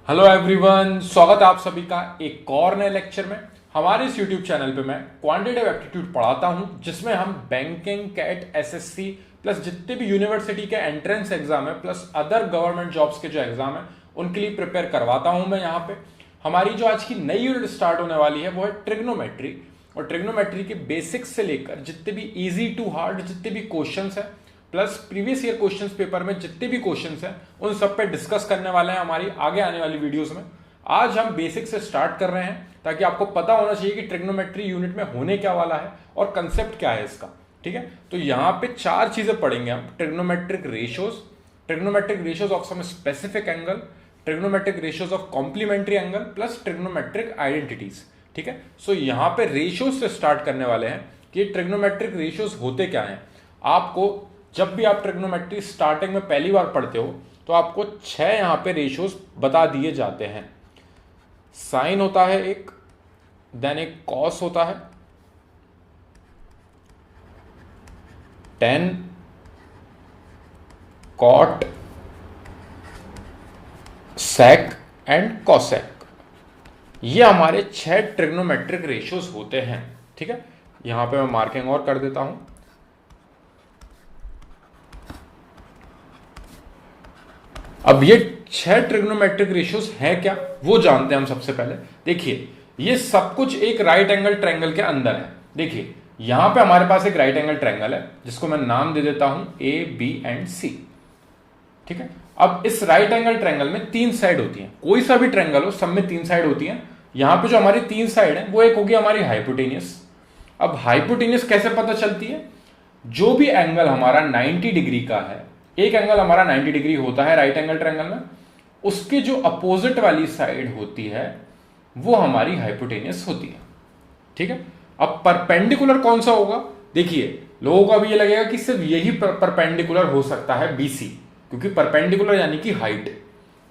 Hello everyone, स्वागत है आप सभी का एक और नए लेक्चर में। हमारे इस यूट्यूब चैनल पे मैं क्वांटिटेटिव एप्टीट्यूड पढ़ाता हूं, जिसमें हम बैंकिंग, कैट, एसएससी प्लस जितने भी यूनिवर्सिटी के एंट्रेंस एग्जाम है प्लस अदर गवर्नमेंट जॉब्स के जो एग्जाम है उनके लिए प्रिपेयर करवाता हूं मैं यहाँ पे। हमारी जो आज की नई यूनिट स्टार्ट होने वाली है वो है ट्रिग्नोमेट्री, और ट्रिग्नोमेट्री के बेसिक्स से लेकर जितने भी इजी टू हार्ड जितने भी क्वेश्चंस हैं plus previous year questions paper में जितने भी क्वेश्चंस हैं उन सब पे डिस्कस करने वाले हैं हमारी आगे आने वाली वीडियोस में। आज हम बेसिक से स्टार्ट कर रहे हैं ताकि आपको पता होना चाहिए कि ट्रिग्नोमेट्री यूनिट में होने क्या वाला है और कंसेप्ट क्या है इसका। ठीक है, तो यहाँ पे चार चीजें पढ़ेंगे हम: trigonometric ratios of some specific angle, trigonometric ratios of complementary angle plus trigonometric identities. ठीक है, सो यहाँ पे रेशियोज से स्टार्ट करने वाले हैं कि ट्रिग्नोमेट्रिक रेशियोज होते क्या हैं। आपको जब भी आप ट्रिग्नोमेट्री स्टार्टिंग में पहली बार पढ़ते हो तो आपको 6 यहां पे रेशियोज बता दिए जाते हैं। साइन होता है एक, देन एक कॉस होता है, tan, cot, sec and cosec. ये हमारे 6 ट्रिग्नोमेट्रिक रेशियोज होते हैं। ठीक है, यहां पे मैं मार्किंग और कर देता हूं। अब ये 6 ट्रिग्नोमेट्रिक रेशियोज हैं क्या, वो जानते हैं हम सबसे पहले। देखिए, ये सब कुछ एक राइट एंगल ट्रायंगल के अंदर है। देखिए, यहां पे हमारे पास एक राइट एंगल ट्रायंगल है जिसको मैं नाम दे देता हूं ए, बी एंड सी। ठीक है, अब इस राइट एंगल ट्रायंगल में 3 साइड होती हैं। कोई सा भी ट्रायंगल हो, सब में 3 साइड होती हैं। यहां पे जो हमारी 3 साइड है वो एक होगी हमारी हाइपोटेनियस। अब हाइपोटेनियस कैसे पता चलती है? जो भी एंगल हमारा 90 डिग्री का है, एक एंगल हमारा 90 डिग्री होता है राइट एंगल ट्रायंगल में, उसके जो अपोजिट वाली साइड होती है वो हमारी हाइपोटेनियस होती है। ठीक है, अब परपेंडिकुलर कौन सा होगा? देखिए, लोगों को अभी ये लगेगा कि सिर्फ यही परपेंडिकुलर हो सकता है बीसी, क्योंकि परपेंडिकुलर यानी कि हाइट,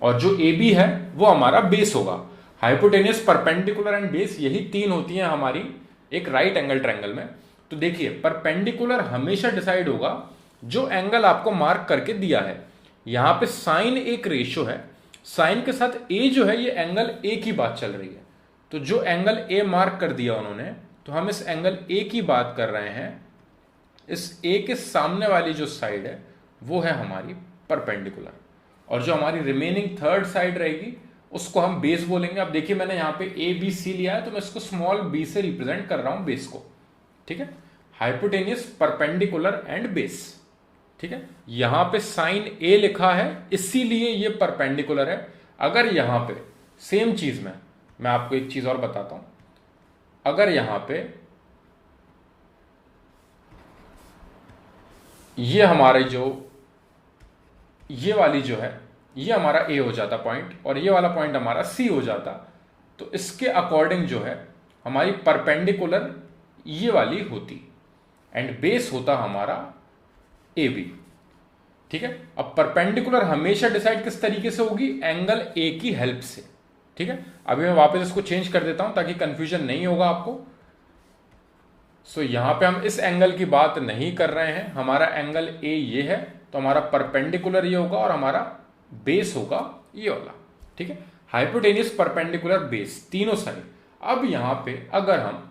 और जो ए बी है वो हमारा बेस होगा। हाइपोटेनियस, परपेंडिकुलर एंड बेस, यही 3 होती हैं हमारी एक राइट एंगल ट्रायंगल में। तो देखिए, परपेंडिकुलर हमेशा डिसाइड होगा जो एंगल आपको मार्क करके दिया है। यहां पे साइन एक रेशियो है, साइन के साथ ए जो है ये एंगल ए की बात चल रही है। तो जो एंगल ए मार्क कर दिया उन्होंने, तो हम इस एंगल ए की बात कर रहे हैं। इस ए के सामने वाली जो साइड है वो है हमारी परपेंडिकुलर, और जो हमारी रिमेनिंग थर्ड साइड रहेगी उसको हम बेस बोलेंगे। अब देखिए, मैंने यहां पे ए बी सी लिया है तो मैं इसको स्मॉल बी से रिप्रेजेंट कर रहा हूं बेस को। ठीक है, हाइपोटेनियस, परपेंडिकुलर एंड बेस। ठीक है, यहां पे साइन ए लिखा है इसीलिए ये परपेंडिकुलर है। अगर यहां पे सेम चीज में मैं आपको एक चीज और बताता हूं, अगर यहां पे ये हमारे जो ये वाली जो है ये हमारा ए हो जाता पॉइंट, और ये वाला पॉइंट हमारा सी हो जाता, तो इसके अकॉर्डिंग जो है हमारी परपेंडिकुलर ये वाली होती एंड बेस होता हमारा ए बी। ठीक है, अब परपेंडिकुलर हमेशा डिसाइड किस तरीके से होगी? एंगल ए की हेल्प से। ठीक है, अभी मैं वापस इसको चेंज कर देता हूं ताकि कंफ्यूजन नहीं होगा आपको। सो यहां पे हम इस एंगल की बात नहीं कर रहे हैं, हमारा एंगल ए ये है तो हमारा परपेंडिकुलर ये होगा और हमारा बेस होगा ये वाला। ठीक है, हाइपोटेनियस, परपेंडिकुलर, बेस, तीनों साइड। अब यहां पे अगर हम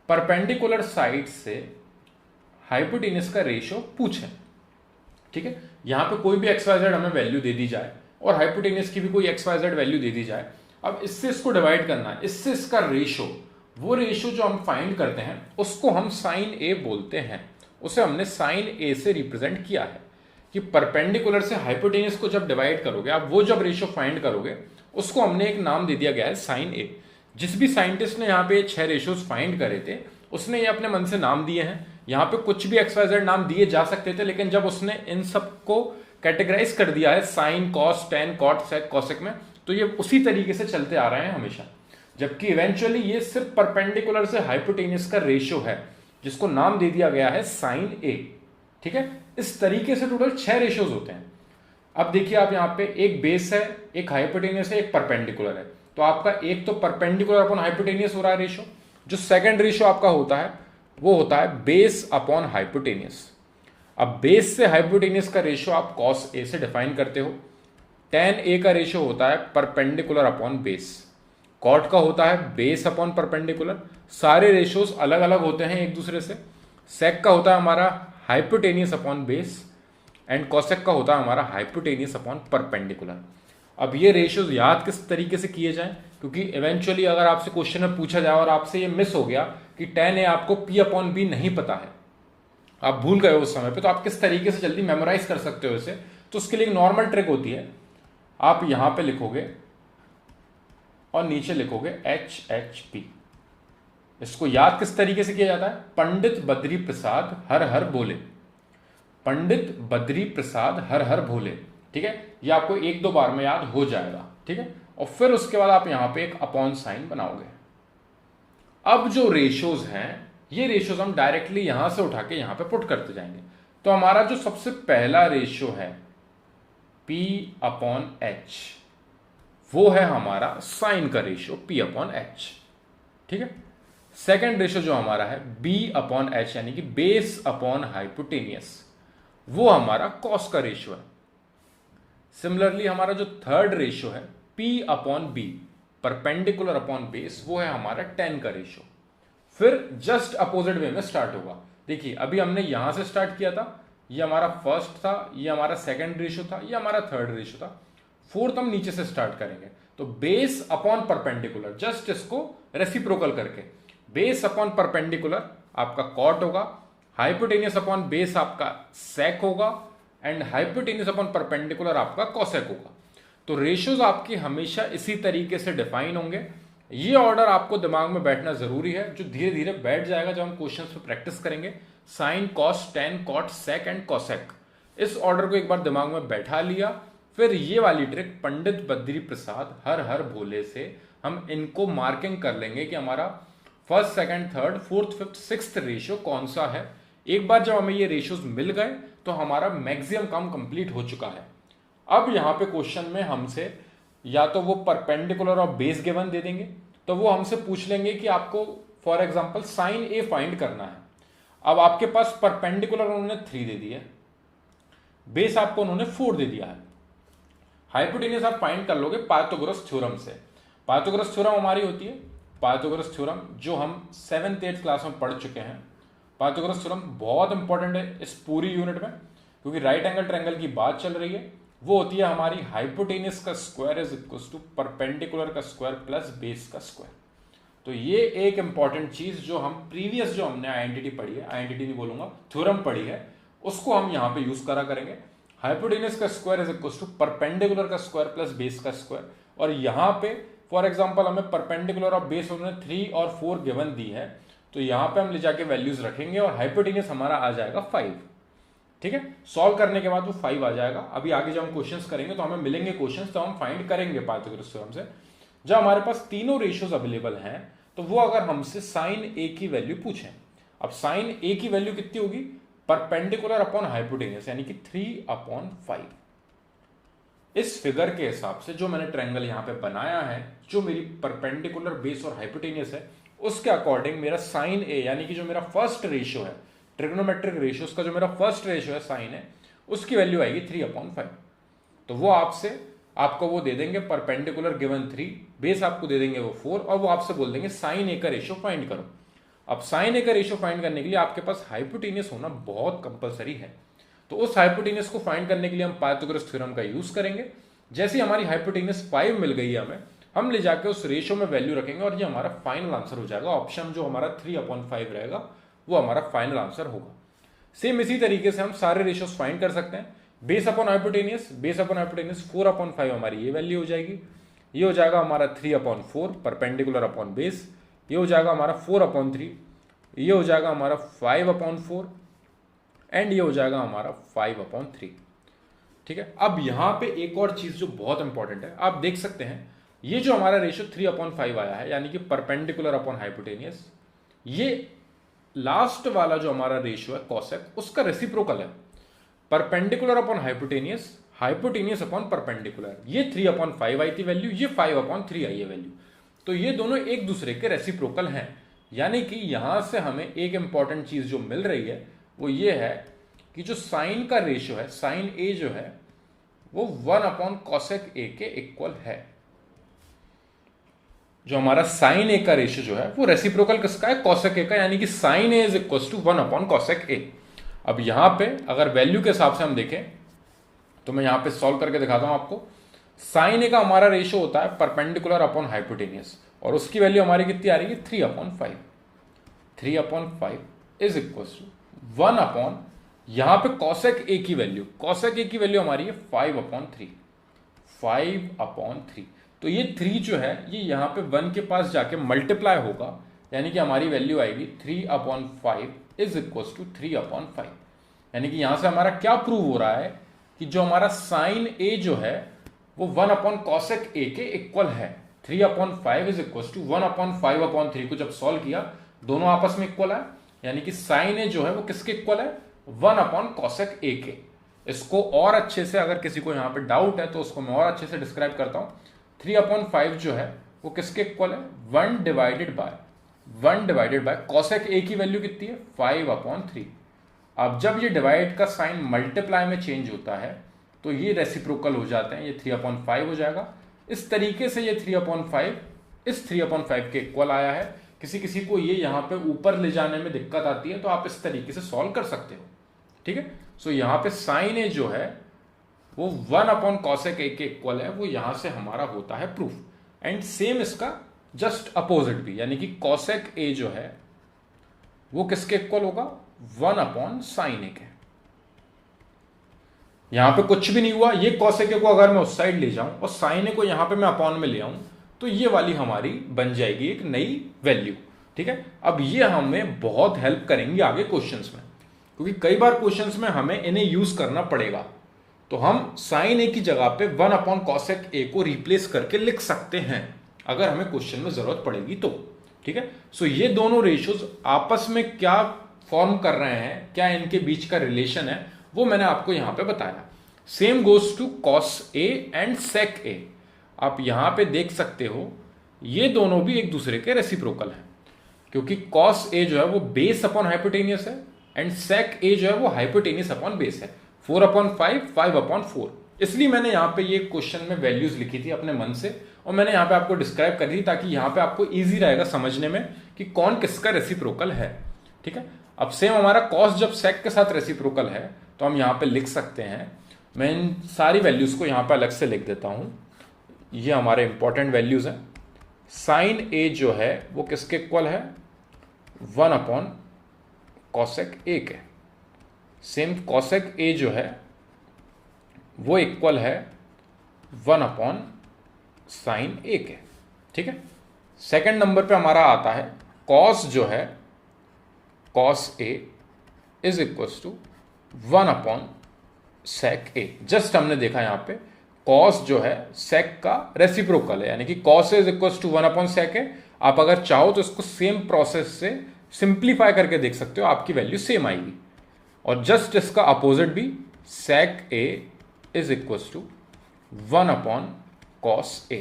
परपेंडिकुलर साइड से हाइपोटेनियस का रेशियो पूछें, ठीक है, यहां पे कोई भी XYZ हमें वैल्यू दे दी जाए और हाइपोटेनियस की भी कोई XYZ वैल्यू दे दी जाए, अब इससे इसको डिवाइड करना है, इससे इसका रेशियो, वो रेशियो जो हम फाइंड करते हैं उसको हम साइन ए बोलते हैं। उसे हमने साइन ए से रिप्रेजेंट किया है कि परपेंडिकुलर से हाइपोटेनियस को जब डिवाइड करोगे आप, वो जब रेशियो फाइंड करोगे उसको हमने एक नाम दे दिया गया है साइन ए। जिस भी साइंटिस्ट ने यहाँ पे 6 रेशियोज फाइंड करे थे उसने ये अपने मन से नाम दिए हैं। यहाँ पे कुछ भी XYZ नाम दिए जा सकते थे, लेकिन जब उसने इन सबको कैटेगराइज कर दिया है sign, cos, tan, cot, sec, cosec में, तो ये उसी तरीके से चलते आ रहे हैं हमेशा। जबकि इवेंचुअली ये सिर्फ परपेंडिकुलर से हाइपोटेनियस का रेशियो है जिसको नाम दे दिया गया है साइन ए। ठीक है, इस तरीके से टोटल 6 रेशियोज होते हैं। अब देखिए, आप यहाँ पे एक बेस है, एक हाइपोटेनियस है, एक परपेंडिकुलर है, तो आपका एक तो परपेंडिकुलर अपॉन हाइपोटेनियस हो रहा है रेशियो। जो सेकंड रेशियो आपका होता है वो होता है बेस अपॉन हाइपोटेनियस। अब बेस से हाइपोटेनियस का रेशियो आप कॉस ए से डिफाइन करते हो। tan ए का रेशियो होता है परपेंडिकुलर अपॉन बेस, कॉट का होता है बेस अपॉन परपेंडिकुलर, सारे रेशियोज अलग अलग होते हैं एक दूसरे से। सेक का होता है हमारा hypotenuse upon base and cosec का होता है हमारा हाइपोटेनियस अपॉन परपेंडिकुलर। अब ये रेशियोज याद किस तरीके से किए जाएं, क्योंकि इवेंचुअली अगर आपसे क्वेश्चन में पूछा जाए और आपसे ये मिस हो गया कि tan ए आपको P अपॉन बी नहीं पता है, आप भूल गए उस समय पे, तो आप किस तरीके से जल्दी मेमोराइज कर सकते हो इसे। तो उसके लिए एक नॉर्मल ट्रिक होती है, आप यहां पे लिखोगे और नीचे लिखोगे HHP। इसको याद किस तरीके से किया जाता है, पंडित बद्री प्रसाद हर हर बोले, पंडित बद्री प्रसाद हर हर भोले। ठीक है, ये आपको एक दो बार में याद हो जाएगा। ठीक है, और फिर उसके बाद आप यहां पे एक अपॉन साइन बनाओगे। अब जो रेशियोज हैं, ये रेशियोज हम डायरेक्टली यहां से उठा के यहां पे पुट करते जाएंगे। तो हमारा जो सबसे पहला रेशियो है P अपॉन H, वो है हमारा साइन का रेशियो P अपॉन H। ठीक है, सेकेंड रेशियो जो हमारा है B अपॉन H यानी कि बेस अपॉन हाइपोटेनियस, वो हमारा कॉस का रेशियो है। सिमिलरली हमारा जो थर्ड रेशियो है P upon B perpendicular upon base, वो है हमारा tan का रेशियो। फिर जस्ट अपोजिट वे में स्टार्ट होगा। देखिए अभी हमने यहां से स्टार्ट किया था, ये हमारा फर्स्ट था, ये हमारा सेकंड रेशियो था, ये हमारा थर्ड रेशियो था। फोर्थ हम नीचे से स्टार्ट करेंगे, तो बेस अपॉन परपेंडिकुलर, जस्ट इसको रेसिप्रोकल करके बेस अपॉन परपेंडिकुलर आपका कॉट होगा, हाइपोटेनियस अपॉन बेस आपका सेक होगा एंड हाइपोटेनियस अपॉन परपेंडिकुलर आपका कॉसेक होगा। तो रेशियोज आपकी हमेशा इसी तरीके से डिफाइन होंगे। ये ऑर्डर आपको दिमाग में बैठना जरूरी है, जो धीरे धीरे बैठ जाएगा जब हम क्वेश्चंस पे प्रैक्टिस करेंगे। Sine, cos, tan, cot, sec and cosec, इस ऑर्डर को एक बार दिमाग में बैठा लिया, फिर ये वाली ट्रिक पंडित बद्री प्रसाद हर हर भोले से हम इनको मार्किंग कर लेंगे कि हमारा first, second, third, fourth, fifth, sixth ratio कौन सा है। एक बार जब हमें ये रेशियोज मिल गए तो हमारा मैक्सिमम काम कंप्लीट हो चुका है। अब यहां पे क्वेश्चन में हमसे या तो वो परपेंडिकुलर और बेस गिवन दे देंगे, तो वो हमसे पूछ लेंगे कि आपको for example sine A find करना है। अब आपके पास परपेंडिकुलर उन्होंने 3 दे दिया है, बेस आपको उन्होंने 4 दे दिया है, हाइपोटेनियस आप फाइंड कर लोगे पाइथागोरस थ्योरम से। पाइथागोरस थ्योरम हमारी होती है पाइथागोरस थ्योरम, जो हम 7th 8th क्लास में पढ़ चुके हैं। पाइथागोरस थ्योरम बहुत इंपॉर्टेंट है इस पूरी यूनिट में, क्योंकि राइट एंगल ट्रायंगल की बात चल रही है। वो होती है हमारी हाइपोटेनियस का square is equal to perpendicular का स्क्वायर प्लस बेस का स्क्वायर। तो ये एक इंपॉर्टेंट चीज जो हम प्रीवियस जो हमने आइडेंटिटी पढ़ी है, आइडेंटिटी नहीं बोलूंगा, थ्योरम पढ़ी है, उसको हम यहां पे यूज करा करेंगे। हाइपोटेनियस का square is equal to perpendicular का स्क्वायर प्लस बेस का स्क्वायर। और यहां पे फॉर एग्जांपल हमें परपेंडिकुलर और बेस उन्होंने 3 और 4 गिवन दी है, तो यहां पे हम ले जाके वैल्यूज रखेंगे और हाइपोटेनियस हमारा आ जाएगा 5। ठीक है, सॉल्व करने के बाद वो 5 आ जाएगा। अभी आगे जब हम क्वेश्चंस करेंगे तो हमें मिलेंगे क्वेश्चंस, तो हम फाइंड करेंगे पाइथागोरस थ्योरम से। जब हमारे पास तीनों रेशियोज अवेलेबल हैं, तो वो अगर हमसे साइन ए की वैल्यू पूछें, अब साइन ए की वैल्यू कितनी होगी, परपेंडिकुलर अपॉन हाइपोटेनियस यानी कि 3/5। इस फिगर के हिसाब से जो मैंने ट्रायंगल यहां पे बनाया है, जो मेरी परपेंडिकुलर, बेस और हाइपोटेनियस है, उसके अकॉर्डिंग मेरा साइन ए यानी कि जो मेरा फर्स्ट रेशियो है, ट्रिग्नोमेट्रिक रेशियोज का जो मेरा फर्स्ट रेशियो है साइन है, उसकी वैल्यू आएगी 3/5। तो वो आपको वो दे देंगे परपेंडिकुलर गिवन 3, बेस आपको दे देंगे वो 4, और वो आपसे बोल देंगे साइन ए का रेशियो फाइंड करो। अब साइन ए का रेशियो फाइंड करने के लिए आपके पास हाइपोटेनियस होना बहुत कंपलसरी है। तो उस हाइपोटेनियस को फाइंड करने के लिए हम पाइथागोरस थ्योरम का यूज करेंगे। जैसे हमारी हाइपोटेनियस 5 मिल गई है हमें, हम ले जाके उस रेशियो में वैल्यू रखेंगे और ये हमारा फाइनल आंसर हो जाएगा। ऑप्शन जो हमारा 3/5 रहेगा वो हमारा फाइनल आंसर होगा। सेम इसी तरीके से हम सारे रेशियोज फाइंड कर सकते हैं। बेस अपॉन हाइपोटेनियस 4/5 हमारी ये वैल्यू हो जाएगी। ये हो जाएगा हमारा 3/4 परपेंडिकुलर अपॉन बेस, ये हो जाएगा हमारा 4/3, ये हो जाएगा हमारा 5/4 एंड ये हो जाएगा हमारा 5/3। ठीक है, अब यहां पे एक और चीज जो बहुत इंपॉर्टेंट है, आप देख सकते हैं ये जो हमारा रेशियो 3/5 आया है, यानी कि परपेंडिकुलर अपॉन हाइपोटेनियस, ये लास्ट वाला जो हमारा रेशियो है कॉसेक, उसका रेसिप्रोकल है। Perpendicular upon hypotenuse, hypotenuse upon perpendicular, ये 3/5 आई थी वैल्यू, ये 5/3 आई है वैल्यू। तो ये दोनों एक दूसरे के रेसिप्रोकल हैं, यानी कि यहां से हमें एक इंपॉर्टेंट चीज जो मिल रही है वो ये है कि जो साइन का रेशियो है, साइन ए जो है, वो 1 अपॉन कॉसेक ए के इक्वल है। जो हमारा साइन ए का रेशियो जो है वो रेसिप्रोकल किसका है, कॉसेक ए का, यानी कि sine A is equal to 1 upon cosec A. अब यहां पे अगर वैल्यू के हिसाब से हम देखें तो मैं यहां पे सॉल्व करके दिखाता हूं आपको। साइन ए का हमारा रेशियो होता है परपेंडिकुलर अपॉन हाइपोटेनियस, और उसकी वैल्यू हमारी कितनी आ रही है, 3 upon 5। 3 upon 5 is equal to 1 upon, यहां पे कॉसेक ए की वैल्यू, कॉसेक ए की वैल्यू हमारी है 5 अपॉन 3। 5 अपॉन 3, तो ये 3 जो है ये यहां पे 1 के पास जाके मल्टीप्लाई होगा, यानी कि हमारी वैल्यू आएगी 3 upon 5 is equal to 3 upon 5। यानी कि यहां से हमारा क्या प्रूव हो रहा है कि जो हमारा साइन ए जो है वो 1 अपॉन कॉसेक ए के इक्वल है। 3 upon 5 is equal to 1 upon 5 upon 3 को जब सॉल्व किया दोनों आपस में इक्वल है, यानी कि साइन ए जो है वो किसके इक्वल है, 1 अपॉन कॉसेक ए के। इसको और अच्छे से, अगर किसी को यहां पे डाउट है तो उसको मैं और अच्छे से डिस्क्राइब करता हूं। 3 अपॉन 5 जो है वो किसके इक्वल है, 1 डिवाइडेड बाय कॉसेक ए की वैल्यू कितनी है, 5 अपॉन 3। अब जब ये डिवाइड का साइन मल्टीप्लाई में चेंज होता है तो ये रेसिप्रोकल हो जाते हैं, ये 3 अपॉन 5 हो जाएगा। इस तरीके से ये 3 अपॉन 5 इस 3 अपॉन 5 के इक्वल आया है। किसी किसी को ये यहां पे ऊपर ले जाने में दिक्कत आती है तो आप इस तरीके से सॉल्व कर सकते हो, ठीक है। सो यहां पे साइन ए जो है वो 1 अपॉन कॉसेक ए के इक्वल है, वो यहां से हमारा होता है प्रूफ। एंड सेम इसका जस्ट अपोजिट भी, यानी कि कॉसेक ए जो है वो किसके इक्वल होगा, 1 अपॉन साइन ए के। यहां पे कुछ भी नहीं हुआ, ये कॉसेक ए को अगर मैं उस साइड ले जाऊं और साइन ए को यहां पे मैं अपॉन में ले आऊं तो ये वाली हमारी बन जाएगी एक नई वैल्यू, ठीक है। अब ये हमें बहुत हेल्प करेंगी आगे क्वेश्चंस में, क्योंकि कई बार क्वेश्चंस में हमें इन्हें यूज करना पड़ेगा। तो हम साइन ए की जगह पे 1 अपॉन कॉसेक ए को रिप्लेस करके लिख सकते हैं अगर हमें क्वेश्चन में जरूरत पड़ेगी तो, ठीक है। सो ये दोनों रेशियोज आपस में क्या फॉर्म कर रहे हैं, क्या इनके बीच का रिलेशन है, वो मैंने आपको यहां पे बताया। Same goes to cos a and sec a. आप यहां पे देख सकते हो ये दोनों भी एक दूसरे के रेसिप्रोकल हैं, क्योंकि कॉस ए जो है वो बेस अपॉन हाइपोटेनियस है एंड सेक ए जो है वो हाइपोटेनियस अपॉन बेस है। 4 अपॉन 5, 5 अपॉन 4। इसलिए मैंने यहां पे ये क्वेश्चन में वैल्यूज लिखी थी अपने मन से, और मैंने यहां पे आपको डिस्क्राइब कर दी ताकि यहां पे आपको इजी रहेगा समझने में कि कौन किसका रेसिप्रोकल है, ठीक है। अब सेम हमारा कॉस जब सेक के साथ रेसिप्रोकल है तो हम यहां पे लिख सकते हैं, मैं इन सारी वैल्यूज को यहां पे अलग से लिख देता हूं, ये हमारे इंपॉर्टेंट वैल्यूज हैं। साइन ए जो है वो किसके इक्वल है, 1 अपॉन कॉसेक ए के। सेम कॉसेक ए जो है वो इक्वल है 1 अपॉन साइन ए के, ठीक है। सेकंड नंबर पे हमारा आता है कॉस जो है, cos A is equal to 1 upon sec A. Just हमने देखा यहां पे कॉस जो है सेक का रेसिप्रोकल है, यानी कि cos is equal to 1 upon sec a. आप अगर चाहो तो इसको सेम प्रोसेस से सिंप्लीफाई करके देख सकते हो, आपकी वैल्यू सेम आएगी। और जस्ट इसका अपोजिट भी sec a is equal to 1 upon cos a,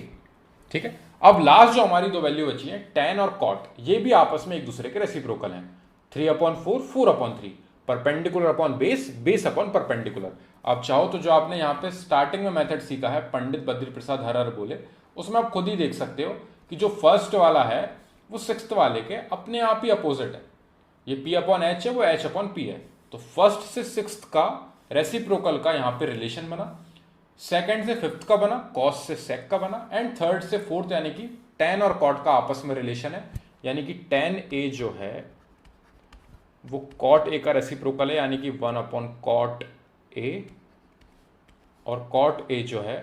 ठीक है। अब लास्ट जो हमारी दो वैल्यू बची है tan और cot, ये भी आपस में एक दूसरे के रेसिप्रोकल हैं। 3 upon 4, 4 upon 3, perpendicular upon base, base upon perpendicular. आप चाहो तो जो आपने यहाँ पे स्टार्टिंग में मेथड सीखा है पंडित बद्री प्रसाद हर हर बोले, उसमें आप खुद ही देख सकते हो कि जो फर्स्ट वाला है वो सिक्स्थ वाले के अपने आप ही अपोजिट है। ये P अपॉन H है, वो H अपॉन P है। तो फर्स्ट से सिक्स्थ का रेसिप्रोकल का यहाँ पे रिलेशन बना, सेकंड से फिफ्थ का बना, कॉस से सेक का बना, एंड थर्ड से फोर्थ यानी कि tan और cot का आपस में रिलेशन है, यानी कि tan a जो है वो cot a का रेसिप्रोकल है, यानी कि 1 अपॉन cot a, और cot a जो है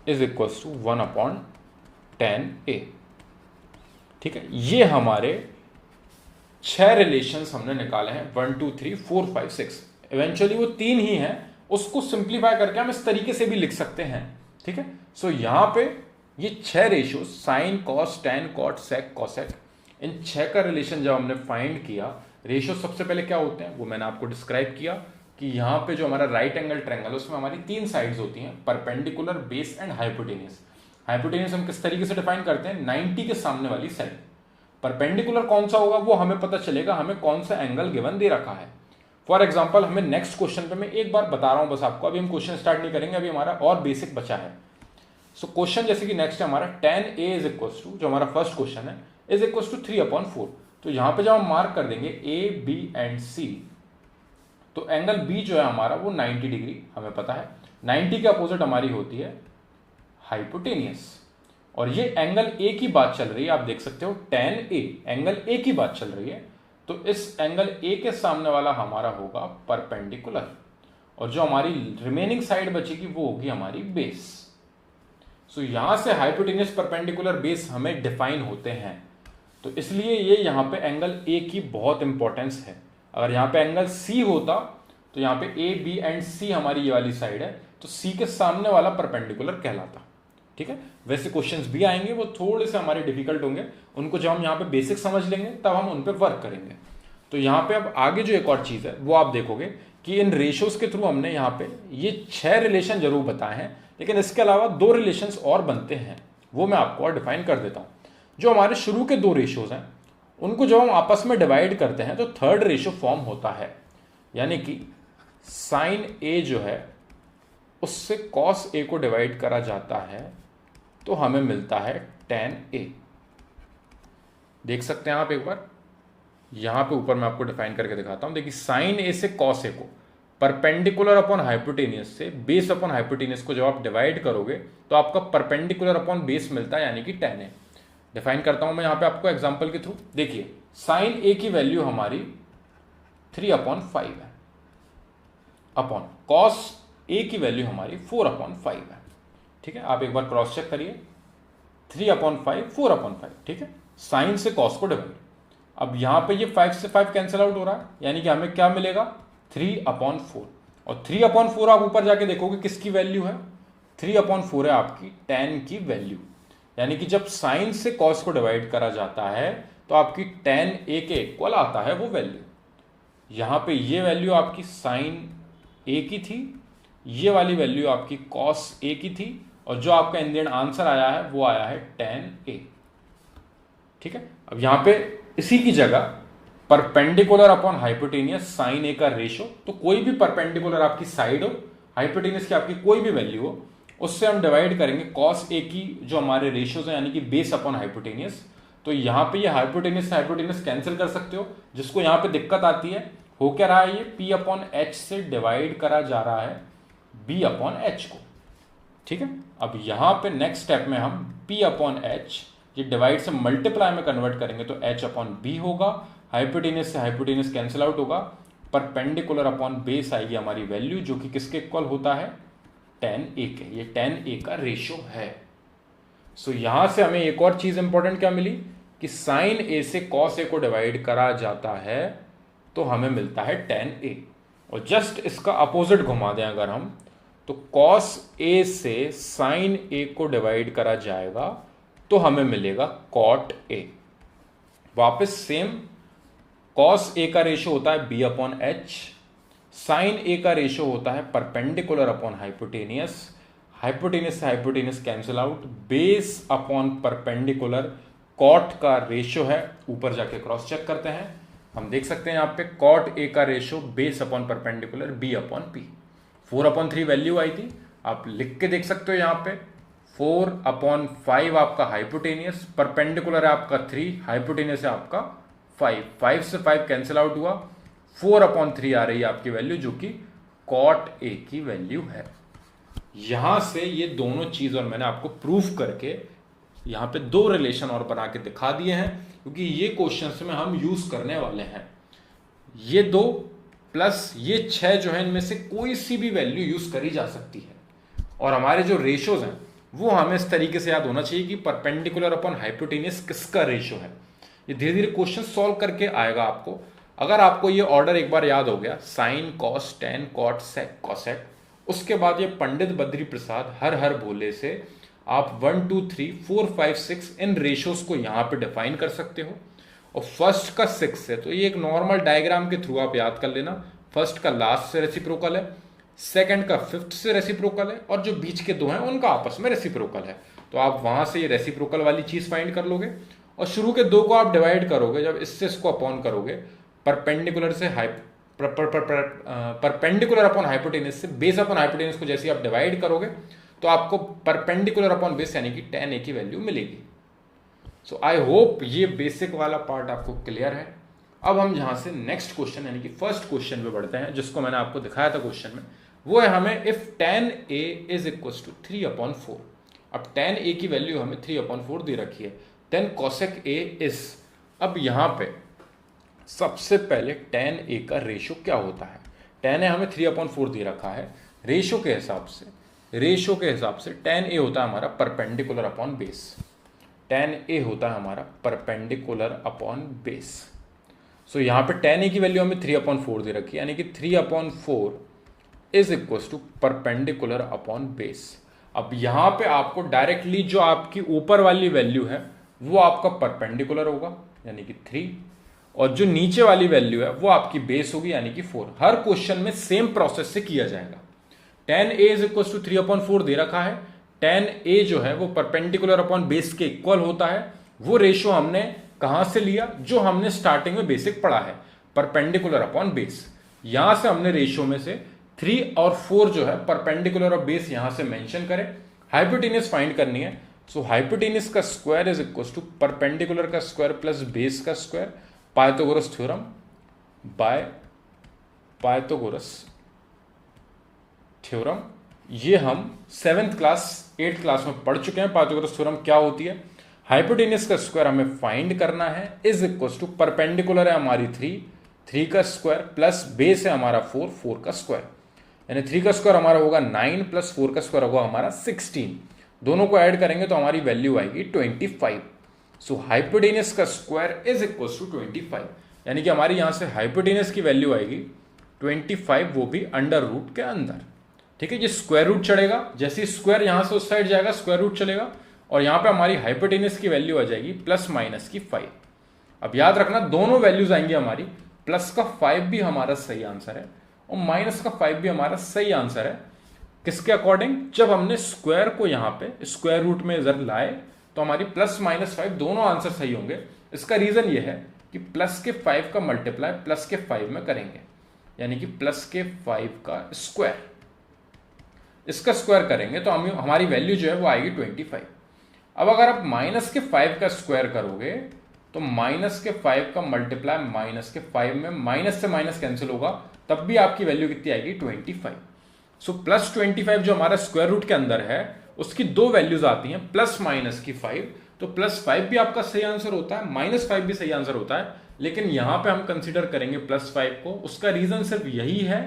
is equal to 1 upon tan a, ठीक है। ये हमारे 6 रिलेशंस हमने निकाले हैं, 1 2 3 4 5 6। इवेंचुअली वो 3 ही हैं, उसको सिंप्लीफाई करके हम इस तरीके से भी लिख सकते हैं, ठीक है। सो यहां पे ये 6 ratio sine cos tan cot sec cosec, इन 6 का रिलेशन जब हमने फाइंड किया, रेशियो सबसे पहले क्या होते हैं वो मैंने आपको डिस्क्राइब किया कि यहां पे जो हमारा राइट एंगल ट्रायंगल उसमें हमारी 3 साइड्स होती हैं, perpendicular, base and hypotenuse. Hypotenuse हम किस तरीके से डिफाइन करते हैं, 90 के सामने वाली साइड। परपेंडिकुलर कौन सा होगा वो हमें पता चलेगा हमें कौन सा एंगल गिवन दे रखा है। फॉर एग्जाम्पल हमें नेक्स्ट क्वेश्चन पे मैं एक बार बता रहा हूं बस आपको, अभी हम क्वेश्चन स्टार्ट नहीं करेंगे, अभी हमारा और बेसिक बचा है। सो क्वेश्चन जैसे कि नेक्स्ट है हमारा tan a is equal to, जो हमारा फर्स्ट क्वेश्चन है, इज इक्वल टू 3/4। तो यहां पे जब हम मार्क कर देंगे a b एंड c, तो एंगल b जो है हमारा वो 90 डिग्री हमें पता है। 90 के अपोजिट हमारी होती है हाइपोटेनियस, और ये एंगल a की बात चल रही है, आप देख सकते हो tan a, एंगल a की बात चल रही है। तो इस एंगल a के सामने वाला हमारा होगा परपेंडिकुलर, और जो हमारी रिमेनिंग साइड बचेगी वो होगी हमारी बेस। सो यहां से हाइपोटेनियस परपेंडिकुलर बेस हमें डिफाइन होते हैं, तो इसलिए ये यहां पे एंगल a की बहुत इंपॉर्टेंस है। अगर यहां पे एंगल c होता तो यहां पे a b एंड c हमारी ये वाली साइड है, तो c के सामने वाला परपेंडिकुलर कहलाता। ठीक है, वैसे क्वेश्चंस भी आएंगे, वो थोड़े से हमारे डिफिकल्ट होंगे, उनको जब हम यहाँ पे बेसिक समझ लेंगे तब हम उन पे वर्क करेंगे। तो यहाँ पे अब आगे जो एक और चीज है वो आप देखोगे कि इन रेशियोज के थ्रू हमने यहाँ पे ये 6 रिलेशन जरूर बताए हैं, लेकिन इसके अलावा 2 रिलेशंस और बनते हैं, वो मैं आपको और डिफाइन कर देता हूँ। जो हमारे शुरू के 2 रेशियोज हैं उनको जब हम आपस में डिवाइड करते हैं तो थर्ड रेशियो फॉर्म होता है, यानी कि साइन ए जो है उससे कॉस ए को डिवाइड करा जाता है तो हमें मिलता है tan a। देख सकते हैं आप एक बार, यहां पे ऊपर मैं आपको डिफाइन करके दिखाता हूं। देखिए साइन ए से कॉस ए को परपेंडिकुलर अपॉन हाइपोटेनियस से बेस अपॉन हाइपोटेनियस को जब आप डिवाइड करोगे तो आपका परपेंडिकुलर अपॉन बेस मिलता है, यानी कि tan a। डिफाइन करता हूं मैं यहां पे आपको एग्जांपल के थ्रू। देखिए साइन ए की वैल्यू हमारी 3/5 है, अपॉन कॉस ए की वैल्यू हमारी 4/5 है। ठीक है, आप एक बार क्रॉस चेक करिए, 3/5 4/5। ठीक है, साइन से कॉस को डिवाइड। अब यहां पे ये 5 से 5 कैंसिल आउट हो रहा है, यानी कि हमें क्या मिलेगा 3/4, और 3/4 आप ऊपर जाके देखोगे किसकी वैल्यू है, 3/4 है आपकी tan की वैल्यू। यानी कि जब साइन से कॉस को डिवाइड करा जाता है तो आपकी tan a के इक्वल आता है वो वैल्यू। यहां पे ये वैल्यू आपकी साइन a की थी, ये वाली वैल्यू आपकी कॉस a की थी, और जो आपका इन द एंड आंसर आया है वो आया है tan a। ठीक है, अब यहां पे इसी की जगह परपेंडिकुलर अपॉन हाइपोटेनियस साइन ए का रेशो, तो कोई भी परपेंडिकुलर आपकी साइड हो, हाइपोटेनियस की आपकी कोई भी वैल्यू हो, उससे हम डिवाइड करेंगे कॉस ए की जो हमारे रेशियोज हैं, यानी कि बेस अपॉन हाइपोटेनियस। तो यहां पे ये हाइपोटेनियस से हाइपोटेनियस कैंसिल कर सकते हो। जिसको यहां पे दिक्कत आती है, हो क्या रहा है, ये p/h से डिवाइड करा जा रहा है b/h को। ठीक है, अब यहां पे नेक्स्ट स्टेप में हम p/h ये डिवाइड से मल्टीप्लाई में कन्वर्ट करेंगे तो h/b होगा, हाइपोटेनियस से हाइपोटेनियस कैंसिल आउट होगा, परपेंडिकुलर अपॉन बेस आएगी हमारी वैल्यू, जो कि किसके इक्वल होता है tan a के। ये tan a का रेशियो है। सो यहां से हमें एक और चीज इंपॉर्टेंट क्या मिली कि साइन a से कॉस a को डिवाइड करा जाता है तो हमें मिलता है tan a, और जस्ट इसका अपोजिट घुमा दें अगर हम, तो cos a से sin a को डिवाइड करा जाएगा तो हमें मिलेगा cot a। वापस सेम, cos a का रेशियो होता है b/h, sin a का रेशियो होता है परपेंडिकुलर अपॉन हाइपोटेनियस, हाइपोटेनियस से hypotenuse cancel out, base upon perpendicular, cot का रेशियो है, ऊपर जाके क्रॉस चेक करते हैं, हम देख सकते हैं यहाँ पे cot a का ratio base upon perpendicular b/p। 4/3 value आई थी, आप लिख के देख सकते हो यहाँ पे 4/5 आपका हाइपोटेनियस, परपेंडिकुलर है आपका 3, हाइपोटेनियस है आपका 5, 5 से 5 कैंसिल आउट हुआ, 4/3 आ रही है आपकी वैल्यू, जो कि cot a की वैल्यू है। यहां से ये दोनों चीज और मैंने आपको प्रूफ करके यहां पे 2 रिलेशन और बना के दिखा दिए हैं, क्योंकि ये क्वेश्चन में हम यूज करने वाले हैं। ये 2 प्लस ये 6 जो है, इनमें से कोई सी भी वैल्यू यूज करी जा सकती है, और हमारे जो रेशियोज हैं वो हमें इस तरीके से याद होना चाहिए कि परपेंडिकुलर अपॉन हाइपोटेनियस किसका रेशियो है। ये धीरे धीरे क्वेश्चन सॉल्व करके आएगा आपको। अगर आपको ये ऑर्डर एक बार याद हो गया, sine cos tan cot sec cosec, उसके बाद ये पंडित बद्री प्रसाद हर हर भोले से आप 1 2 3 4 5 6 इन रेशियोज को यहां पे डिफाइन कर सकते हो। और फर्स्ट का 6 है तो ये एक नॉर्मल डायग्राम के थ्रू आप याद कर लेना। फर्स्ट का लास्ट से रेसिप्रोकल है, सेकंड का फिफ्थ से रेसिप्रोकल है, और जो बीच के 2 हैं उनका आपस में रेसिप्रोकल है। तो आप वहां से ये रेसिप्रोकल वाली चीज फाइंड कर लोगे, और शुरू के 2 को आप डिवाइड करोगे, जब इससे इसको अपॉन करोगे परपेंडिकुलर से परपेंडिकुलर अपॉन हाइपोटेनस से बेस अपॉन हाइपोटेनस को जैसे आप डिवाइड करोगे तो आपको परपेंडिकुलर अपॉन बेस यानी कि tan a की वैल्यू मिलेगी। सो आई होप ये बेसिक वाला पार्ट आपको क्लियर है। अब हम जहां से नेक्स्ट क्वेश्चन यानी कि फर्स्ट क्वेश्चन पे बढ़ते हैं, जिसको मैंने आपको दिखाया था क्वेश्चन में, वो है हमें if tan a is equal to 3/4। अब tan a की वैल्यू हमें 3/4 दे रखी है, देन cosec a इज, अब यहां पे सबसे पहले tan a का रेशो क्या होता है। tan a हमें 3/4 दे रखा है, रेशो के हिसाब से tan a होता है हमारा perpendicular upon base, tan a होता है हमारा परपेंडिकुलर अपॉन बेस। सो यहाँ पे tan a की वैल्यू हमें 3/4 दे रखी है, यानी कि 3/4 is equal to perpendicular upon base. अब यहाँ पे आपको डायरेक्टली जो आपकी ऊपर वाली वैल्यू है वो आपका परपेंडिकुलर होगा यानी कि 3, और जो नीचे वाली वैल्यू है वो आपकी बेस होगी यानी कि 4। हर क्वेश्चन में सेम प्रोसेस से किया जाएगा। tan a is equal to 3/4 दे रखा है, tan a जो है वो परपेंडिकुलर अपॉन बेस के इक्वल होता है। वो रेशो हमने कहां से लिया, जो हमने स्टार्टिंग में बेसिक पढ़ा है, परपेंडिकुलर अपॉन बेस। यहां से हमने रेशो में से 3 और 4 जो है परपेंडिकुलर और बेस यहां से मेंशन करें। हाइपोटेनस फाइंड करनी है, सो हाइपोटेनस का square is equal to perpendicular का स्क्वायर प्लस बेस का square, Pythagoras theorem by Pythagoras theorem. ये हम 7th क्लास 8th क्लास में पढ़ चुके हैं। पाइथागोरस थ्योरम क्या होती है, हाइपोटेनस का स्क्वायर हमें फाइंड करना है, इज इक्वल टू परपेंडिकुलर है हमारी 3 का स्क्वायर प्लस बेस है हमारा 4 का स्क्वायर, यानी 3 का स्क्वायर हमारा होगा 9 प्लस 4 का स्क्वायर होगा हमारा 16। दोनों को ऐड करेंगे तो हमारी वैल्यू आएगी 25। सो हाइपोटेनस का स्क्वायर इज इक्वल टू 25, यानी कि हमारी यहां से हाइपोटेनस की वैल्यू आएगी 25, वो भी अंडर रूट के अंदर। ठीक है, ये स्क्वायर रूट चढ़ेगा, जैसे स्क्वायर यहां से उस साइड जाएगा स्क्वायर रूट चलेगा, और यहां पे हमारी हाइपोटेनस की वैल्यू आ जाएगी प्लस माइनस की 5। अब याद रखना दोनों वैल्यूज आएंगी हमारी, प्लस का 5 भी हमारा सही आंसर है और माइनस का 5 भी हमारा सही आंसर है। किसके अकॉर्डिंग, जब हमने स्क्वायर को यहां पे स्क्वायर रूट में इधर लाए तो हमारी प्लस माइनस 5 दोनों आंसर सही होंगे। इसका रीजन ये है कि प्लस के 5 का मल्टीप्लाई प्लस के 5 में करेंगे, यानी कि प्लस के 5 का स्क्वायर, इसका स्क्वायर करेंगे तो हमारी वैल्यू जो है वो आएगी 25। अब अगर आप माइनस के 5 का स्क्वायर करोगे तो माइनस के 5 का मल्टीप्लाई माइनस के 5 में, माइनस से माइनस कैंसिल होगा, तब भी आपकी वैल्यू कितनी आएगी 25। सो प्लस 25 जो हमारा स्क्वायर रूट के अंदर है उसकी दो वैल्यूज आती हैं, प्लस माइनस की 5, तो प्लस 5 भी आपका सही आंसर होता है, माइनस 5 भी सही आंसर होता है, लेकिन यहां पे हम कंसीडर करेंगे प्लस 5 को। उसका रीजन सिर्फ यही है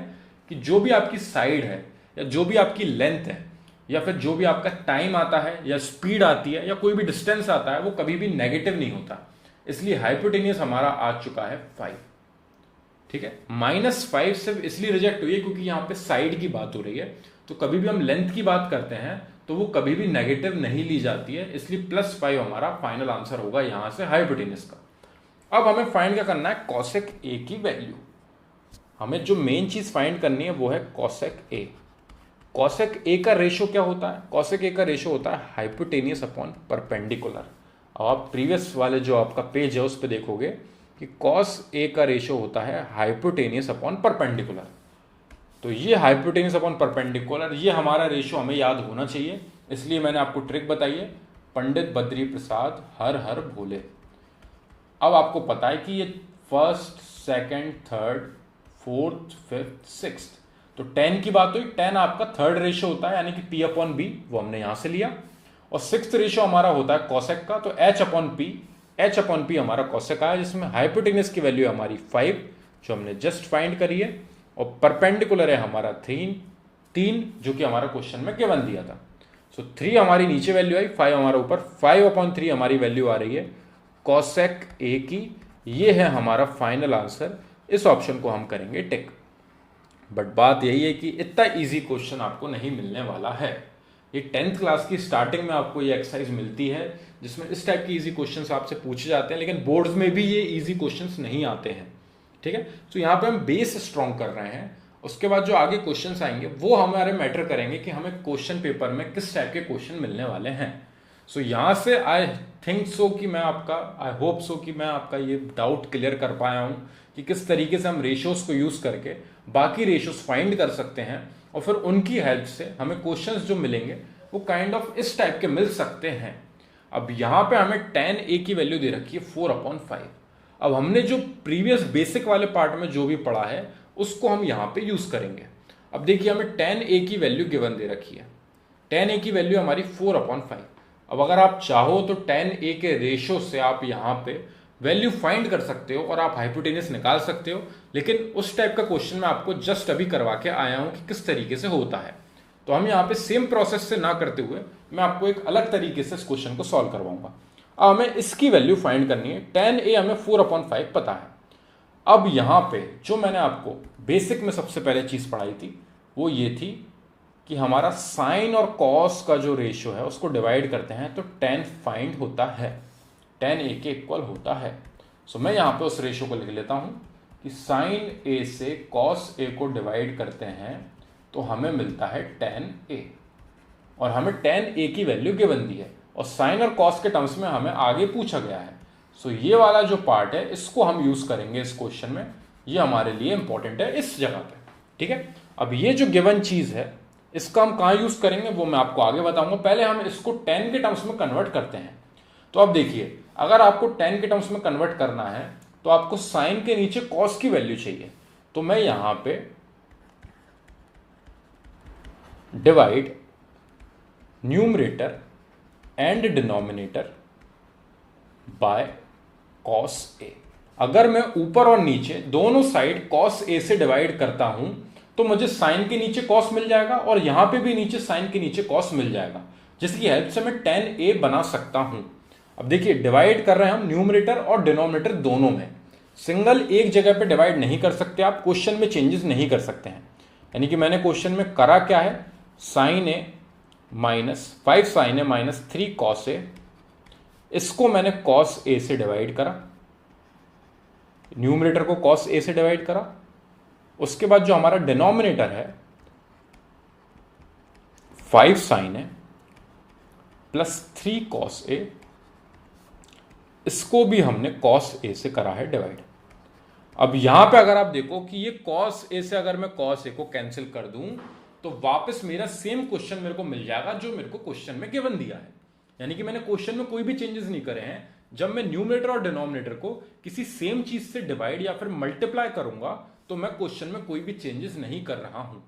कि जो भी आपकी साइड है या जो भी आपकी लेंथ है या फिर जो भी आपका टाइम आता है या स्पीड आती है या कोई भी डिस्टेंस आता है वो कभी भी नेगेटिव नहीं होता, इसलिए हाइपोटेनियस हमारा आ चुका है 5। ठीक है, -5 सिर्फ इसलिए रिजेक्ट हुई है क्योंकि यहां पे साइड की बात हो रही है, तो कभी भी हम लेंथ की बात करते हैं तो वो कभी भी नेगेटिव नहीं ली जाती है, इसलिए +5 हमारा फाइनल आंसर होगा यहां से हाइपोटेनियस का। अब हमें फाइंड क्या करना है, कॉसेक ए की वैल्यू। हमें जो मेन चीज फाइंड करनी है वो है कॉसेक ए। कॉसेक ए का रेशो क्या होता है, कॉसेक ए का रेशो होता है हाइपोटेनियस अपॉन परपेंडिकुलर। अब आप प्रीवियस वाले जो आपका पेज है उस पर देखोगे कि कॉस ए का रेशो होता है हाइपोटेनियस अपॉन परपेंडिकुलर। तो ये हाइपोटेनियस अपॉन परपेंडिकुलर, ये हमारा रेशो हमें याद होना चाहिए, इसलिए मैंने आपको ट्रिक बताई है, पंडित बद्री प्रसाद हर हर भोले। अब आपको पता है कि ये first, second, third, fourth, fifth, sixth, तो 10 की बात हुई, 10 आपका थर्ड रेशो होता है यानी कि P अपॉन बी, वो हमने यहां से लिया, और सिक्स्थ रेशो हमारा होता है कॉसेक का, तो H अपॉन पी हमारा कॉसेक आया, जिसमें हाइपोटेनियस की वैल्यू है हमारी 5 जो हमने जस्ट फाइंड करी है, और परपेंडिकुलर है हमारा 3 जो कि हमारा क्वेश्चन में गिवन दिया था। सो 3 हमारी नीचे वैल्यू आई, 5 हमारा ऊपर, 5/3 हमारी वैल्यू आ रही है कॉसेक ए की। ये है हमारा फाइनल आंसर, इस ऑप्शन को हम करेंगे टिक। बट बात यही है कि इतना इजी क्वेश्चन आपको नहीं मिलने वाला है। ये 10th क्लास की स्टार्टिंग में आपको ये एक्सरसाइज मिलती है जिसमें इस टाइप की इजी क्वेश्चंस आपसे पूछे जाते हैं, लेकिन बोर्ड्स में भी ये इजी क्वेश्चंस नहीं आते हैं। ठीक है, तो यहाँ पे हम बेस स्ट्रॉन्ग कर रहे हैं, उसके बाद जो आगे क्वेश्चंस आएंगे वो हमारे मैटर करेंगे कि हमें क्वेश्चन पेपर में किस टाइप के क्वेश्चन मिलने वाले हैं। सो यहाँ से आई थिंक सो कि मैं आपका आई होप सो कि मैं आपका ये डाउट क्लियर कर पाया हूँ कि किस तरीके से हम रेशियोज को यूज करके बाकी रेशियोज फाइंड कर सकते हैं और फिर उनकी हेल्प से हमें क्वेश्चंस जो मिलेंगे वो काइंड ऑफ इस टाइप के मिल सकते हैं। अब यहाँ पे हमें tan a की वैल्यू दे रखी है 4/5। अब हमने जो प्रीवियस बेसिक वाले पार्ट में जो भी पढ़ा है उसको हम यहाँ पे यूज करेंगे। अब देखिए हमें tan a की वैल्यू गिवन दे रखी है, tan a की वैल्यू हमारी 4/5। अब अगर आप चाहो तो tan a के रेशो से आप यहाँ पे वैल्यू फाइंड कर सकते हो और आप हाइपोटेनस निकाल सकते हो, लेकिन उस टाइप का क्वेश्चन मैं आपको जस्ट अभी करवा के आया हूं कि किस तरीके से होता है। तो हम यहाँ पे सेम प्रोसेस से ना करते हुए मैं आपको एक अलग तरीके से इस क्वेश्चन को सॉल्व करवाऊंगा। अब हमें इसकी वैल्यू फाइंड करनी है। tan a हमें 4/5 पता है। अब यहाँ पे जो मैंने आपको बेसिक में सबसे पहले चीज पढ़ाई थी वो ये थी कि हमारा साइन और कॉस का जो रेशियो है उसको डिवाइड करते हैं तो tan फाइंड होता है, tan a के इक्वल होता है। सो मैं यहाँ पे उस रेशियो को लिख लेता हूँ कि साइन a से कॉस a को डिवाइड करते हैं तो हमें मिलता है tan a, और हमें tan a की वैल्यू गिवन दी है और साइन और कॉस के टर्म्स में हमें आगे पूछा गया है। सो ये वाला जो पार्ट है इसको हम यूज करेंगे इस क्वेश्चन में, ये हमारे लिए इंपॉर्टेंट है इस जगह पे। ठीक है, अब ये जो गिवन चीज है इसका हम कहाँ यूज करेंगे वो मैं आपको आगे बताऊंगा। पहले हम इसको tan के टर्म्स में कन्वर्ट करते हैं। तो अब देखिए अगर आपको tan के टर्म्स में कन्वर्ट करना है तो आपको साइन के नीचे कॉस की वैल्यू चाहिए। तो मैं यहां पे divide numerator and denominator by cos A. अगर मैं ऊपर और नीचे दोनों साइड कॉस ए से डिवाइड करता हूं तो मुझे साइन के नीचे कॉस मिल जाएगा और यहां पे भी नीचे साइन के नीचे कॉस मिल जाएगा, जिसकी हेल्प से मैं tan a बना सकता हूं। अब देखिए डिवाइड कर रहे हैं हम न्यूमरेटर और डिनोमिनेटर दोनों में। सिंगल एक जगह पे डिवाइड नहीं कर सकते आप, क्वेश्चन में चेंजेस नहीं कर सकते हैं। यानी कि मैंने क्वेश्चन में करा क्या है, sign A minus 5 sign A minus 3 cos A, इसको मैंने कॉस ए से डिवाइड करा, न्यूमरेटर को कॉस ए से डिवाइड करा। उसके बाद जो हमारा डिनोमिनेटर है 5 sign A plus 3 cos A, इसको भी हमने cos a से करा है डिवाइड। अब यहां पे अगर आप देखो कि ये cos a से अगर मैं cos a को कैंसिल कर दूं तो वापस मेरा सेम क्वेश्चन मेरे को मिल जाएगा जो मेरे को क्वेश्चन में गिवन दिया है। यानी कि मैंने क्वेश्चन में कोई भी चेंजेस नहीं करे हैं। जब मैं न्यूमरेटर और डिनोमिनेटर को किसी सेम चीज से डिवाइड या फिर मल्टीप्लाई करूंगा तो मैं क्वेश्चन में कोई भी चेंजेस नहीं कर रहा हूं।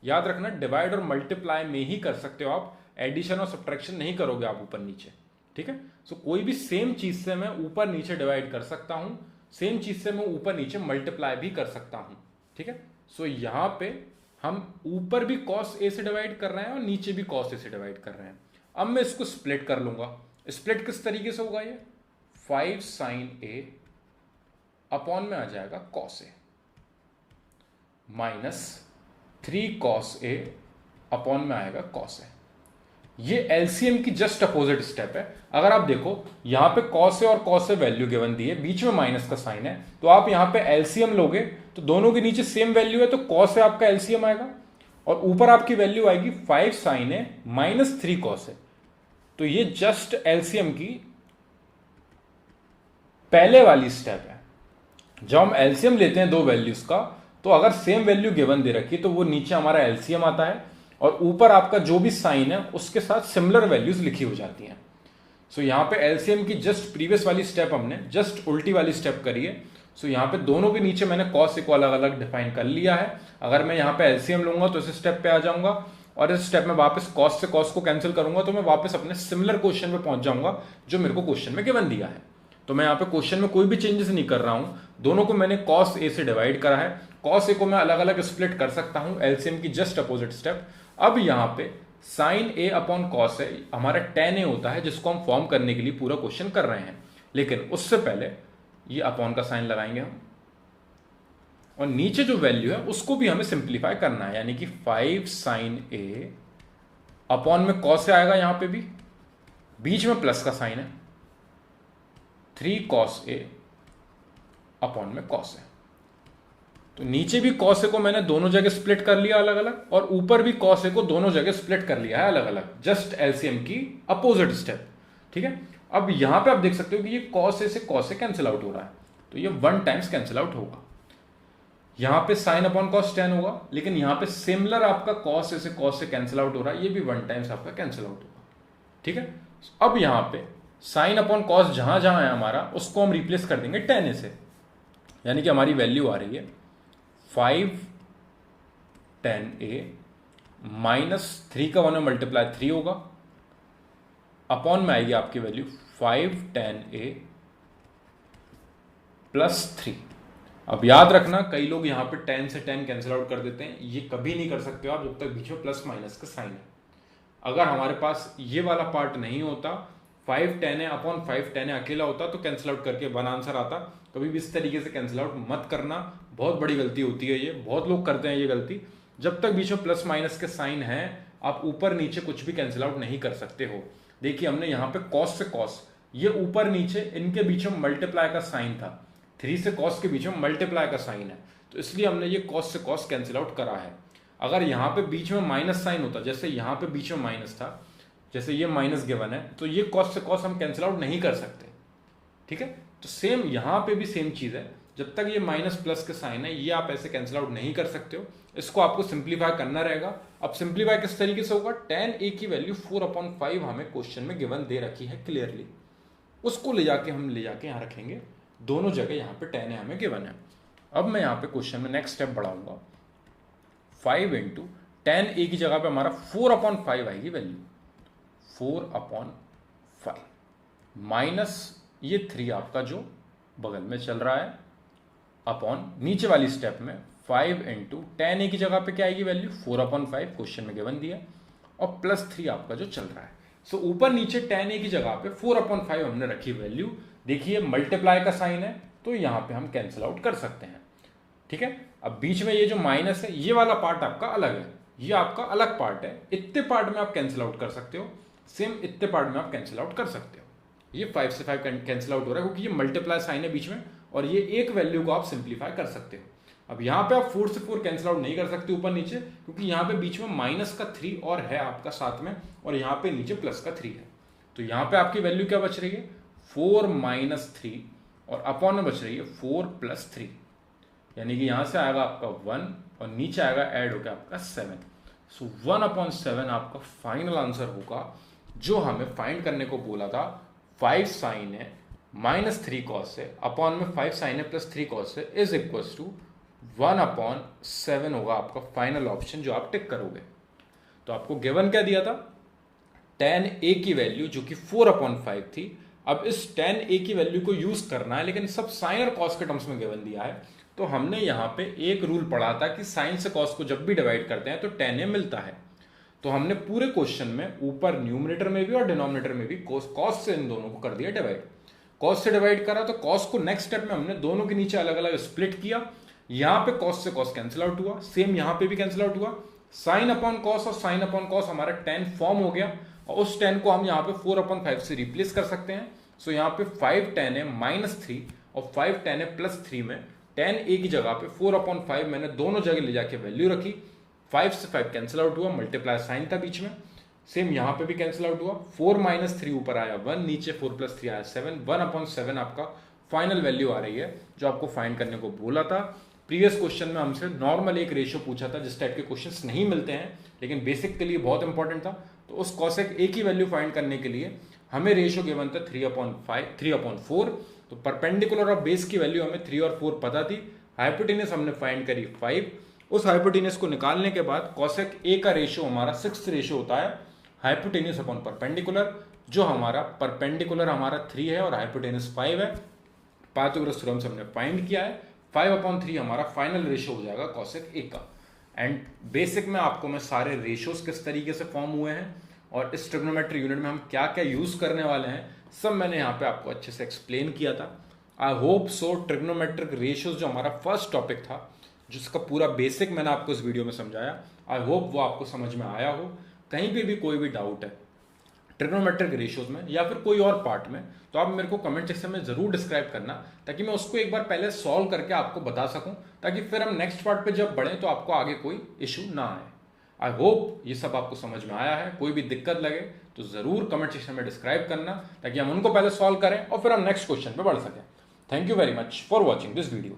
याद रखना डिवाइड और मल्टीप्लाई में ही कर सकते हो आप, एडिशन और सब्ट्रैक्शन नहीं करोगे आप ऊपर नीचे। ठीक है, सो कोई भी सेम चीज से मैं ऊपर नीचे डिवाइड कर सकता हूं, सेम चीज से मैं ऊपर नीचे मल्टीप्लाई भी कर सकता हूं। ठीक है, सो यहां पे हम ऊपर भी cos a से डिवाइड कर रहे हैं और नीचे भी cos a से डिवाइड कर रहे हैं। अब मैं इसको स्प्लिट कर लूंगा। स्प्लिट किस तरीके से होगा, ये 5 साइन a अपॉन में आ जाएगा cos a minus 3 cos a upon में आएगा cos a। ये एलसीएम की जस्ट अपोजिट स्टेप है। अगर आप देखो यहां पे cos a और cos a value given the है, बीच में माइनस का साइन है, तो आप यहां पे एलसीएम लोगे तो दोनों के नीचे सेम वैल्यू है तो cos a आपका एलसीएम आएगा और ऊपर आपकी वैल्यू आएगी 5 sine a minus 3 cos a। तो ये जस्ट एलसीएम की पहले वाली स्टेप है। जब हम एलसीएम लेते हैं दो वैल्यूज का तो अगर सेम वैल्यू गिवन दे रखी तो वो नीचे हमारा एलसीएम आता है और ऊपर आपका जो भी साइन है उसके साथ सिमिलर वैल्यूज लिखी हो जाती हैं। सो यहाँ पे एलसीएम की जस्ट प्रीवियस वाली स्टेप हमने जस्ट उल्टी वाली स्टेप करी है। सो यहाँ पे दोनों के नीचे मैंने cos को अलग अलग डिफाइन कर लिया है। अगर मैं यहाँ पे एलसीएम लूंगा तो इस स्टेप पे आ जाऊंगा और इस स्टेप में वापस cos से cos को कैंसिल करूंगा तो मैं वापस अपने सिमिलर क्वेश्चन पे पहुंच जाऊंगा जो मेरे को क्वेश्चन में गिवन दिया है। तो मैं यहाँ पे क्वेश्चन में कोई भी चेंजेस नहीं कर रहा हूं, दोनों को मैंने cos a से डिवाइड करा है। cos a को मैं अलग अलग स्प्लिट कर सकता हूं, एलसीएम की जस्ट अपोजिट स्टेप। अब यहाँ पे sine a upon cos a हमारा tan a होता है जिसको हम फॉर्म करने के लिए पूरा क्वेश्चन कर रहे हैं, लेकिन उससे पहले ये अपॉन का साइन लगाएंगे हम और नीचे जो वैल्यू है उसको भी हमें सिंप्लीफाई करना है। यानी कि 5 साइन a अपॉन में cos a आएगा, यहां पे भी बीच में प्लस का साइन है, 3 cos a अपॉन में cos a। तो नीचे भी cos a को मैंने दोनों जगह स्प्लिट कर लिया अलग अलग और ऊपर भी cos a को दोनों जगह स्प्लिट कर लिया है अलग अलग, जस्ट एलसीएम की अपोजिट स्टेप। ठीक है। अब यहां पे आप देख सकते हो कि ये cos a से cos a कैंसिल आउट हो रहा है, तो ये 1 टाइम्स कैंसिल आउट होगा। यहां पे sin अपॉन cos tan होगा, लेकिन यहां पे सिमिलर आपका cos a से cos a कैंसिल आउट हो रहा है, ये भी 1 टाइम्स आपका कैंसिल आउट होगा। ठीक है। अब यहां पे sin अपॉन cos जहां जहां है हमारा, उसको हम रिप्लेस कर देंगे tan a से, यानी कि हमारी वैल्यू आ रही है 5 tan a माइनस 3 का 1 में मल्टीप्लाई 3 होगा, अपॉन में आएगी आपकी वैल्यू 5 tan a प्लस 3। अब याद रखना, कई लोग यहां पे tan से tan कैंसिल आउट कर देते हैं, ये कभी नहीं कर सकते हो आप जब तक बीच में प्लस माइनस का साइन है। अगर हमारे पास ये वाला पार्ट नहीं होता, 5 tan a upon 5 tan a अकेला होता तो कैंसिल आउट करके 1 आंसर आता। कभी भी इस तरीके से कैंसिल आउट मत करना, बहुत बड़ी गलती होती है, ये बहुत लोग करते हैं ये गलती। जब तक बीच में प्लस माइनस के साइन है, आप ऊपर नीचे कुछ भी कैंसिल आउट नहीं कर सकते हो। देखिए हमने यहाँ पे cos से cos, ये ऊपर नीचे इनके बीच में मल्टीप्लाई का साइन था, 3 से cos के बीच में मल्टीप्लाई का साइन है, तो इसलिए हमने ये cos से cos कैंसिल आउट करा है। अगर यहाँ पे बीच में माइनस साइन होता, जैसे यहाँ पे बीच में माइनस था, जैसे ये माइनस गिवन है, तो ये cos से cos हम कैंसिल आउट नहीं कर सकते। ठीक है, तो सेम यहाँ पे भी सेम चीज है, जब तक ये माइनस प्लस के साइन है, ये आप ऐसे कैंसिल आउट नहीं कर सकते हो, इसको आपको सिंप्लीफाई करना रहेगा। अब सिंप्लीफाई किस तरीके से होगा, tan a की वैल्यू 4/5 हमें क्वेश्चन में गिवन दे रखी है क्लियरली, उसको ले जाके यहाँ रखेंगे, दोनों जगह यहाँ पे tan a हमें गिवन है। अब मैं यहाँ पे क्वेश्चन में नेक्स्ट स्टेप बढ़ाऊंगा, 5 इंटू tan a की जगह पे हमारा 4/5 आएगी वैल्यू, 4/5 माइनस ये 3 आपका जो बगल में चल रहा है, अपॉन नीचे वाली स्टेप में 5 इंटू tan a की जगह पे क्या आएगी वैल्यू, 4/5 क्वेश्चन में गिवन दिया, और प्लस 3 आपका जो चल रहा है। सो ऊपर नीचे tan a की जगह पे 4/5 हमने रखी वैल्यू। देखिए मल्टीप्लाई का साइन है, तो यहाँ पे हम कैंसिल आउट कर सकते हैं। ठीक है, अब बीच में ये जो माइनस है, ये वाला पार्ट आपका अलग है, ये आपका अलग पार्ट है, इतने पार्ट में आप कैंसिल आउट कर सकते हो, सेम इतने पार्ट में आप कैंसिल आउट कर सकते हो। ये 5 से 5 कैंसिल आउट हो रहा है, क्योंकि ये मल्टीप्लाई साइन है बीच में, और ये एक वैल्यू को आप सिंप्लीफाई कर सकते हो। अब यहाँ पे आप 4 से 4 कैंसिल आउट नहीं कर सकते ऊपर नीचे, क्योंकि यहाँ पे बीच में माइनस का 3 और है आपका साथ में, और यहाँ पे नीचे प्लस का 3 है, तो यहाँ पे आपकी वैल्यू क्या बच रही है, 4 - 3, और अपॉन में बच रही है 4 + 3, यानी कि यहाँ से आएगा आपका 1 और नीचे आएगा ऐड होकर आपका 7। सो 1/7 आपका फाइनल आंसर होगा, जो हमें फाइंड करने को बोला था। 5 sin है -3 cos है, अपॉन में 5 sin है प्लस 3 cos है, इज इक्वल टू 1/7 होगा आपका फाइनल ऑप्शन जो आप टिक करोगे। तो आपको गिवन क्या दिया था, tan a की वैल्यू जो कि 4/5 थी। अब इस tan a की वैल्यू को यूज करना है, लेकिन सब साइन और कॉस के टर्म्स में गिवन दिया है, तो हमने यहाँ पे एक रूल पढ़ा था कि साइन से कॉस को जब भी डिवाइड करते हैं तो tan a मिलता है। तो हमने पूरे क्वेश्चन में ऊपर न्यूमरेटर में भी और डिनोमिनेटर में भी कॉस से इन दोनों को कर दिया डिवाइड। कॉस से डिवाइड करा तो कॉस को नेक्स्ट स्टेप में हमने दोनों के नीचे अलग अलग स्प्लिट किया, यहाँ पे कॉस से कॉस कैंसिल आउट हुआ, सेम यहाँ पे भी कैंसिल आउट हुआ, साइन अपॉन कॉस और साइन अपॉन कॉस हमारा tan फॉर्म हो गया, और उस tan को हम यहाँ पे 4/5 से रिप्लेस कर सकते हैं। सो यहाँ पे 5 tan a -3 और 5 tan a +3 में tan a की जगह पे 4/5 मैंने दोनों जगह ले जाके वैल्यू रखी, 5 से 5 कैंसिल आउट हुआ, मल्टीप्लाई साइन था बीच में, सेम यहाँ पे भी कैंसिल आउट हुआ, 4 - 3 ऊपर आया 1, नीचे 4 + 3 आया 7, 1/7 आपका फाइनल वैल्यू आ रही है, जो आपको फाइंड करने को बोला था। प्रीवियस क्वेश्चन में हमसे नॉर्मल एक रेशियो पूछा था, जिस टाइप के क्वेश्चंस नहीं मिलते हैं लेकिन बेसिक के लिए बहुत इंपॉर्टेंट था, तो उस कॉसेक ए की वैल्यू फाइंड करने के लिए हमें रेशियो गिवन था 3/4। तो परपेंडिकुलर और बेस की वैल्यू हमें 3 और 4 पता थी, हाइपोटेनस हमने फाइंड करी 5। उस हाइपोटेनस को निकालने के बाद कॉसेक ए का रेशियो हमारा 6 रेशियो होता है हाइपोटेनस अपॉन परपेंडिकुलर, जो हमारा परपेंडिकुलर हमारा 3 है और हाइपोटेनस 5 है। पाइथागोरस थ्योरम से हमने फाइंड किया है, 5/3 हमारा फाइनल रेशियो हो जाएगा कॉसेक ए का। एंड बेसिक में आपको मैं सारे रेशियोज किस तरीके से फॉर्म हुए हैं और इस ट्रिग्नोमेट्री यूनिट में हम क्या क्या यूज करने वाले हैं, सब मैंने यहाँ पे आपको अच्छे से एक्सप्लेन किया था। I hope so trigonometric ratios जो हमारा फर्स्ट टॉपिक था, जिसका पूरा बेसिक मैंने आपको इस वीडियो में समझाया, आई होप वो आपको समझ में आया हो। कहीं पे भी कोई भी डाउट है ट्रिग्नोमेट्रिक रेशियोज में या फिर कोई और पार्ट में, तो आप मेरे को कमेंट सेक्शन में जरूर डिस्क्राइब करना, ताकि मैं उसको एक बार पहले सॉल्व करके आपको बता सकूं, ताकि फिर हम नेक्स्ट पार्ट पे जब बढ़ें तो आपको आगे कोई इशू ना आए। आई होप ये सब आपको समझ में आया है। कोई भी दिक्कत लगे तो ज़रूर कमेंट सेक्शन में डिस्क्राइब करना, ताकि हम उनको पहले सॉल्व करें और फिर हम नेक्स्ट क्वेश्चन पे बढ़ सकें। Thank you very much for watching this video.